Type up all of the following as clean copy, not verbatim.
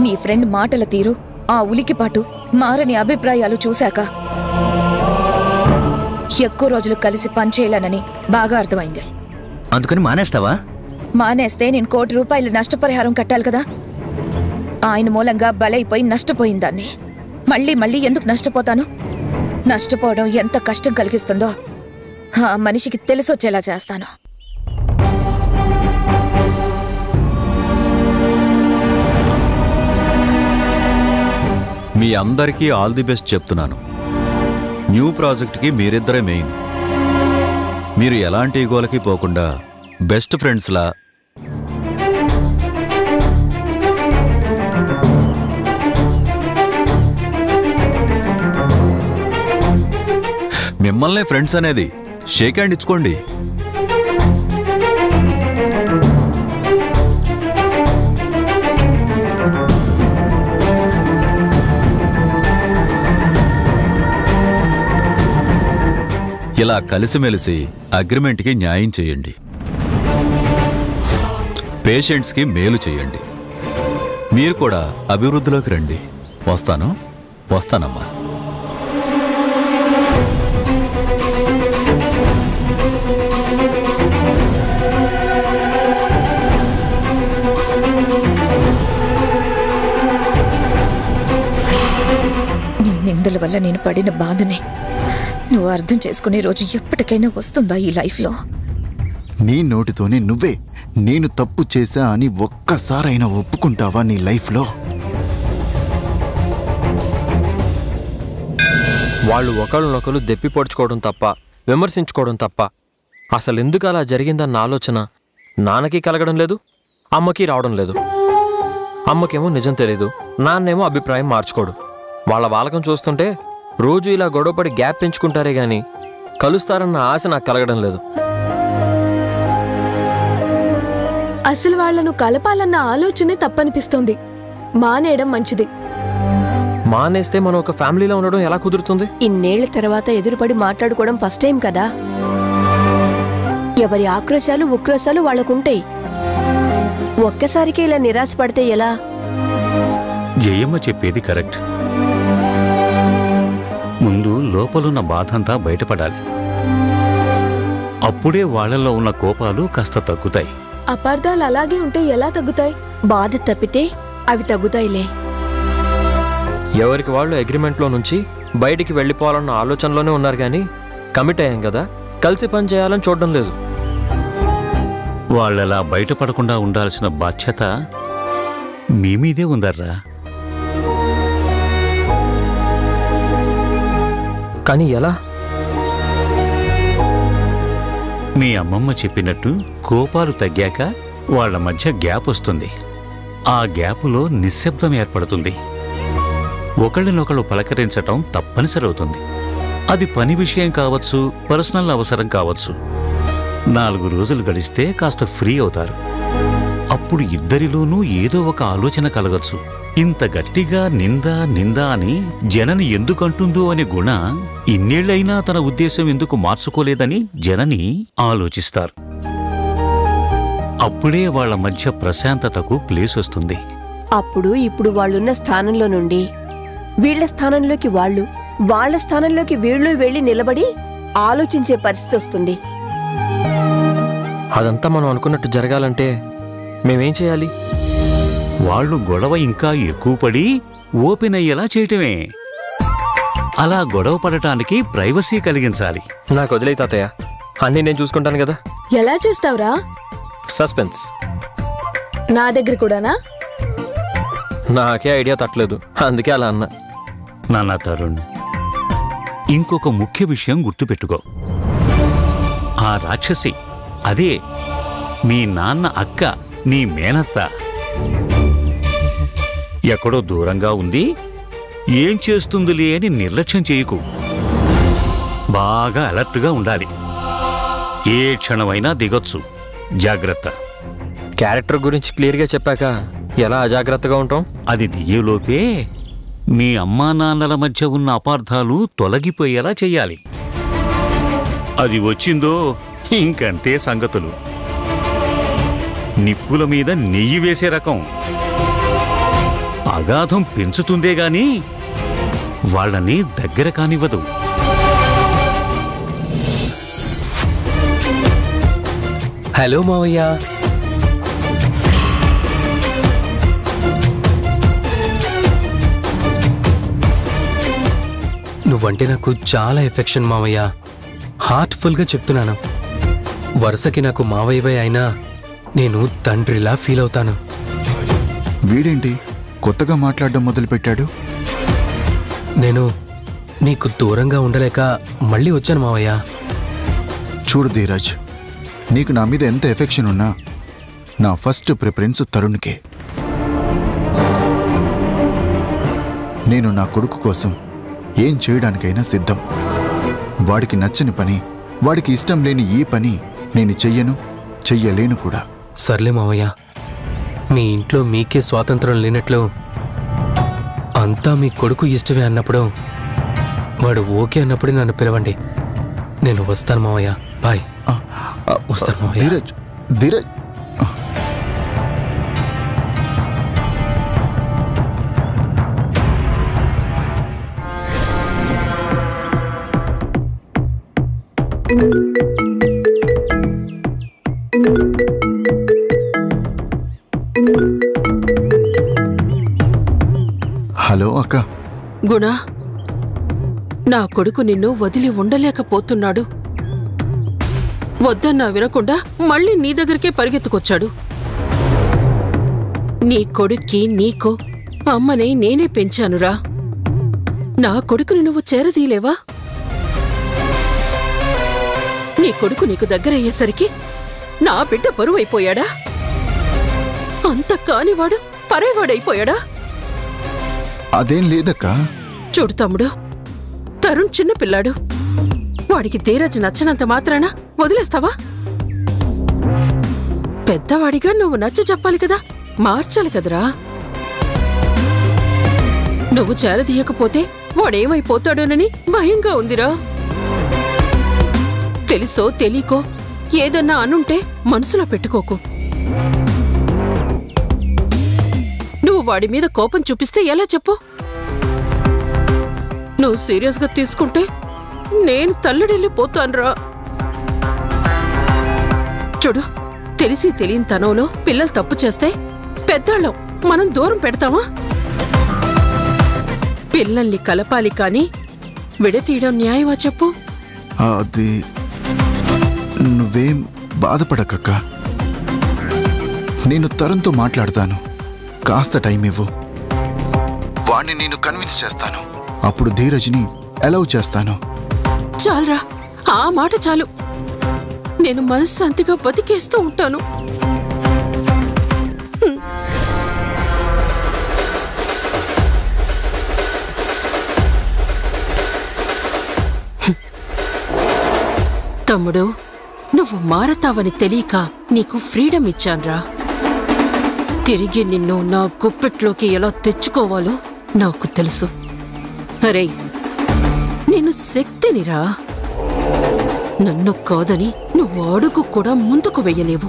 మీ friend మాటల తీరు, ఆ ఉలికిపాటు, మారని అభిప్రాయాలు చూశాక ఎక్కువ రోజులు కలిసి పనిచేయాలనని బాగా అర్థమైంది. అందుకని మానేస్తావా? మానేస్తే నేను ₹1 కోటి నష్టపరిహారం కట్టాలి కదా. ఆయన మూలంగా బలైపోయి నష్టపోయిందాన్ని మళ్ళీ మళ్ళీ ఎందుకు నష్టపోతాను? నష్టపోవడం ఎంత కష్టం కలిగిస్తుందో ఆ మనిషికి తెలిసొచ్చేలా చేస్తాను. మీ అందరికీ ఆల్ ది బెస్ట్ చెప్తున్నాను. న్యూ ప్రాజెక్ట్కి మీరిద్దరే మెయిన్. మీరు ఎలాంటి ఈగోలకి పోకుండా బెస్ట్ ఫ్రెండ్స్లా మిమ్మల్నే ఫ్రెండ్స్ అనేది షేక్ హ్యాండ్ ఇచ్చుకోండి. ఇలా కలిసిమెలిసి అగ్రిమెంట్కి న్యాయం చేయండి. పేషెంట్స్కి మేలు చేయండి. మీరు కూడా అభివృద్ధిలోకి రండి. వస్తానమ్మా. నీ నిందల వల్ల నేను పడిన బాధని నువ్వు అర్థం చేసుకునే రోజు ఎప్పటికైనా వస్తుందా ఈ లైఫ్లో? నీ నోటితోనే నువ్వే నేను తప్పు చేశా అని ఒక్కసారైనా ఒప్పుకుంటావా నీ లైఫ్లో? వాళ్ళు ఒకళ్ళనొకరు దెప్పి పొడుచుకోవడం తప్ప, విమర్శించుకోవడం తప్ప అసలు ఎందుకు అలా జరిగిందన్న ఆలోచన నాన్నకి కలగడం లేదు, అమ్మకి రావడం లేదు. అమ్మకేమో నిజం తెలీదు, నాన్నేమో అభిప్రాయం మార్చుకోడు. వాళ్ళ వాలకం చూస్తుంటే రోజు ఇలా గొడవపడి గ్యాప్ పెంచుకుంటారే గాని కలుస్తారన్న ఆశ నాకు కలగడం లేదు. అసలు వాళ్లను కలపాలన్న ఆలోచనే తప్పనిపిస్తోంది. మానేయడం మంచిది. మానేస్తే మనం ఒక ఫ్యామిలీలో ఉండడం ఎలా కుదురుతుంది? ఇన్నేళ్ల తర్వాత ఎదురుపడి మాట్లాడుకోవడం ఫస్ట్ టైం కదా. ఎవరి ఆక్రోశాలు ఉక్రోశాలు వాళ్ళకుంటాయి. ఒక్కసారికి ఇలా నిరాశపడితే ఎలా? జయమ్మ చెప్పేది కరెక్ట్. ముందు లోపలున్న బాధంతా బయటపడాలి. అప్పుడే వాళ్లలో ఉన్న కోపాలు కాస్త తగ్గుతాయి. అపార్థాలు అలాగే ఉంటే ఎలా తగ్గుతాయి? బాధ తప్పితే అవి తగ్గుతాయిలే. ఎవరికి వాళ్ళు అగ్రిమెంట్లో నుంచి బయటికి వెళ్ళిపోవాలన్న ఆలోచనలోనే ఉన్నారు కానీ కమిట్ అయ్యాం కదా, కలిసి పని చేయాలని చూడడం లేదు. వాళ్ళలా బయటపడకుండా ఉండాల్సిన బాధ్యత మీ మీదే ఉందర్రా. కానీ ఎలా? మీ అమ్మమ్మ చెప్పినట్టు కోపాలు తగ్గాక వాళ్ల మధ్య గ్యాప్ వస్తుంది. ఆ గ్యాపులో నిశ్శబ్దం ఏర్పడుతుంది. ఒకళ్ళనొకళ్ళు పలకరించటం తప్పనిసరి అవుతుంది. అది పని విషయం కావచ్చు, పర్సనల్ అవసరం కావచ్చు. 4 రోజులు గడిస్తే కాస్త ఫ్రీ అవుతారు. అప్పుడు ఇద్దరిలోనూ ఏదో ఒక ఆలోచన కలగచ్చు. ఇంత గట్టిగా నింద అని జనని ఎందుకంటుందో అనే గుణ ఇన్నేళ్లైనా తన ఉద్దేశం ఎందుకు మార్చుకోలేదని జనని ఆలోచిస్తారు. అప్పుడే వాళ్ల మధ్య ప్రశాంతతకు ప్లేస్ వస్తుంది. అప్పుడు ఇప్పుడు వాళ్ళున్న స్థానంలో నుండి వీళ్ల స్థానంలోకి వాళ్ళు, వాళ్ల స్థానంలోకి వీళ్ళు వెళ్లి నిలబడి ఆలోచించే పరిస్థితి వస్తుంది. అదంతా మనం అనుకున్నట్టు జరగాలంటే మేమేం చేయాలి? వాళ్ళు గొడవ ఇంకా ఎక్కువ పడి ఓపెన్ అయ్యేలా చేయటమే. అలా గొడవ పడటానికి ప్రైవసీ కలిగించాలి. నాకు వదిలే తాతయ్య, అన్నీ నేను చూసుకుంటాను కదా. ఎలా చేస్తావురా? సస్పెన్స్. నా దగ్గర కూడానా? నాకే ఐడియా తట్టలేదు, అందుకే అలా అన్నా. నాన్న తరుణ్, ఇంకొక ముఖ్య విషయం గుర్తుపెట్టుకో. ఆ రాక్షసి, అదే మీ నాన్న అక్క, నీ మేనత్త, ఎక్కడో దూరంగా ఉంది. ఏం చేస్తుందిలే అని నిర్లక్ష్యం చేయకు. బాగా అలర్ట్గా ఉండాలి. ఏ క్షణమైనా దిగొచ్చు. జాగ్రత్త. క్యారెక్టర్ గురించి క్లియర్గా చెప్పాక ఎలా అజాగ్రత్తగా ఉంటాం? అది దియ్యేలోపే మీ అమ్మా నాన్నల మధ్య ఉన్న అపార్థాలు తొలగిపోయేలా చెయ్యాలి. అది వచ్చిందో ఇంకంతే సంగతులు. నిప్పుల మీద నెయ్యి వేసే రకం. అగాధం పెంచుతుందే గాని వాళ్ళని దగ్గర కానివ్వదు. హలో మావయ్య. నువ్వంటే నాకు చాలా ఎఫెక్షన్ మావయ్య. హార్ట్ఫుల్గా చెప్తున్నాను. వరుసకి నాకు మావయ్యవే అయినా నేను తండ్రిలా ఫీల్ అవుతాను. వీడేంటి కొత్తగా మాట్లాడడం మొదలుపెట్టాడు? నేను నీకు దూరంగా ఉండలేక మళ్ళీ వచ్చాను మావయ్య. చూడు ధీరజ్, నీకు నా మీద ఎంత ఎఫెక్షన్ ఉన్నా నా ఫస్ట్ ప్రిఫరెన్స్ తరుణ్కే. నేను నా కొడుకు కోసం ఏం చేయడానికైనా సిద్ధం. వాడికి నచ్చని పని, వాడికి ఇష్టం లేని ఈ పని నేను చెయ్యను, చెయ్యలేను కూడా. సర్లే మావయ్య, మీ ఇంట్లో మీకే స్వాతంత్రం లేనట్లు అంతా మీ కొడుకు ఇష్టమే అన్నప్పుడు, వాడు ఓకే అన్నప్పుడే నన్ను పిలవండి. నేను వస్తాను మావయ్య. బాయ్. వస్తాను మావయ్య. ధీరజ్, ధీరజ్. హలో అక్క. గుణ, నా కొడుకు నిన్ను వదిలి ఉండలేకపోతున్నాడు. వద్దన్నా వినకుండా మళ్ళీ నీ దగ్గరికే పరిగెత్తుకొచ్చాడు. నీ కొడుక్కి నీకో అమ్మనే నేనే పెంచానురా. నా కొడుకుని నువ్వు చేరదీలేవా? నీ కొడుకు నీకు దగ్గరయ్యేసరికి నా బిడ్డ పరువైపోయాడా? అంత కానివాడు పరైవాడైపోయాడా? అదేం లేదక్కా. చూడు తమ్ముడు, తరుణ్ చిన్నపిల్లాడు. వాడికి ధీరజ్ నచ్చనంత మాత్రాన వదిలేస్తావా? పెద్దవాడిగా నువ్వు నచ్చ చెప్పాలి కదా, మార్చాలి కదరా. నువ్వు చేరదీయకపోతే వాడేమైపోతాడోనని భయంగా ఉందిరా. తెలుసో తెలీకో ఏదన్నా అనుంటే మనసులో పెట్టుకోకు. నువ్వు వాడి మీద కోపం చూపిస్తే ఎలా చెప్పు? నువ్వు సీరియస్గా తీసుకుంటే నేను తల్లడిల్లిపోతానురా. చూడు, తెలిసి తెలియని తనంలో పిల్లలు తప్పు చేస్తే పెద్దాళ్ళం మనం దూరం పెడతామా? పిల్లల్ని కలపాలి కాని విడతీయడం న్యాయమా చెప్పు? అది నువ్వేం బాధపడకక్క. నేను తరుణ్తో మాట్లాడతాను. కాస్త టైం ఇవ్వు. వాణ్ణి నేను కన్విన్స్ చేస్తాను. అప్పుడు ధీరజ్ని అలౌ చేస్తాను. చాలురా, ఆ మాట చాలు. నేను మనశ్శాంతిగా బతికేస్తూ ఉంటాను. తమ్ముడు, నువ్వు మారతావని తెలియక నీకు ఫ్రీడమ్ ఇచ్చాన్రా. తిరిగి నిన్ను నా గుప్పెట్లోకి ఎలా తెచ్చుకోవాలో నాకు తెలుసు. అరే, నేను శక్తినిరా. నన్ను కాదని నువ్వు అడుగు కూడా ముందుకు వెయ్యలేవు.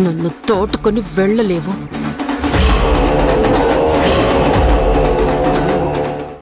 నన్ను తోటుకొని వెళ్ళలేవు.